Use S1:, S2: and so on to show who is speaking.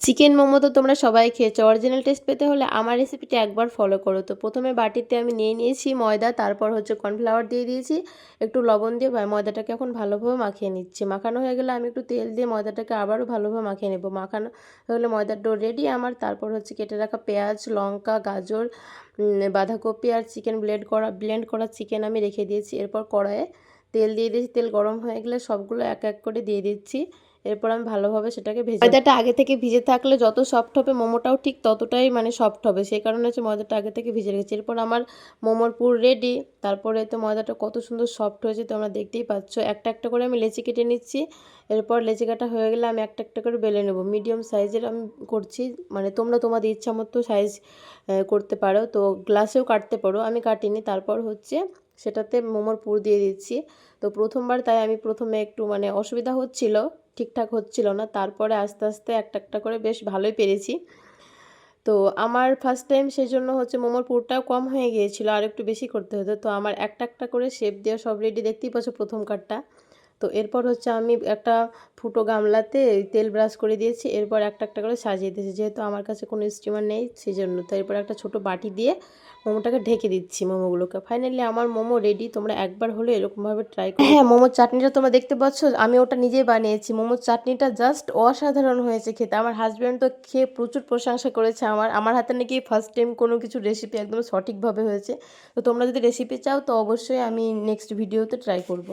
S1: Chicken momo তো তোমরা সবাই খেয়েছো। অরিজিনাল টেস্ট পেতে হলে আমার রেসিপিটা একবার ফলো করো। তো প্রথমে বাটিতে আমি নিয়ে নিয়েছি ময়দা, তারপর হচ্ছে কর্নফ্লাওয়ার দিয়ে দিয়েছি, একটু লবণ দিয়ে ময়দাটাকে এখন ভালোভাবে মাখিয়ে নিচ্ছি। মাখানো হয়ে গেলে আমি একটু তেল দিয়ে ময়দাটাকে আবারও ভালোভাবে মাখিয়ে নেব। মাখানো হয়ে গেলে ময়দার ডো রেডি আমার। তারপর হচ্ছে কেটে রাখা পেঁয়াজ, লঙ্কা, গাজর, বাঁধাকপি আর চিকেন ব্লেন্ড করা চিকেন আমি রেখে দিয়েছি। এরপর কড়াইয়ে তেল দিয়ে দিয়েছি। তেল গরম হয়ে গেলে সবগুলো এক এক করে দিয়ে দিচ্ছি। এরপর আমি ভালোভাবে সেটাকে ময়দাটা আগে থেকে ভিজে থাকলে যত সফট হবে মোমোটাও ঠিক ততটাই সফট হবে, সেই কারণে হচ্ছে ময়দাটা আগে থেকে ভিজে রেখেছি। এরপর আমার মোমোর পুর রেডি। তারপরে তো ময়দাটা কত সুন্দর সফট হয়েছে তোমরা দেখতেই পাচ্ছ। একটা একটা করে আমি লেচি কেটে নিচ্ছি। এরপর লেচি কাটা হয়ে গেলে আমি একটা একটা করে বেলে নেব। মিডিয়াম সাইজের আমি করছি, তোমরা তোমাদের ইচ্ছা মতো সাইজ করতে পারো, তো গ্লাসেও কাটতে পারো, আমি কাটিনি। তারপর হচ্ছে সেটাতে মোমোর পুর দিয়ে দিচ্ছি। তো প্রথমবার তাই আমি প্রথমে একটু অসুবিধা হচ্ছিল, ঠিকঠাক হচ্ছিল না। তারপরে আস্তে আস্তে একটা একটা করে বেশ ভালোই পেরেছি। তো আমার ফার্স্ট টাইম সেই জন্য হচ্ছে মোমোর পুরটাও কম হয়ে গিয়েছিলো, আর একটু বেশি করতে হতো। তো আমার একটা একটা করে শেপ দেওয়া সব রেডি, দেখতেই পাচ্ছ প্রথম কাটটা। তো এরপর হচ্ছে আমি একটা ফুটো গামলাতে তেল ব্রাশ করে দিয়েছি। এরপর একটা একটা করে সাজিয়ে দিয়েছি, যেহেতু আমার কাছে কোনো স্টিমার নেই সেই জন্য। তো এরপর একটা ছোটো বাটি দিয়ে মোমোটাকে ঢেকে দিচ্ছি মোমোগুলোকে। ফাইনালি আমার মোমো রেডি। তোমরা একবার হলে এরকমভাবে ট্রাই করো। হ্যাঁ, মোমোর চাটনিটা তোমরা দেখতে পাচ্ছ, আমি ওটা নিজেই বানিয়েছি। মোমোর চাটনিটা জাস্ট অসাধারণ হয়েছে খেতে। আমার হাজব্যান্ড তো খেয়ে প্রচুর প্রশংসা করেছে। আমার হাতে নাকি ফার্স্ট টাইম কোনো কিছু রেসিপি একদম সঠিকভাবে হয়েছে। তো তোমরা যদি রেসিপি চাও তো অবশ্যই আমি নেক্সট ভিডিওতে ট্রাই করব।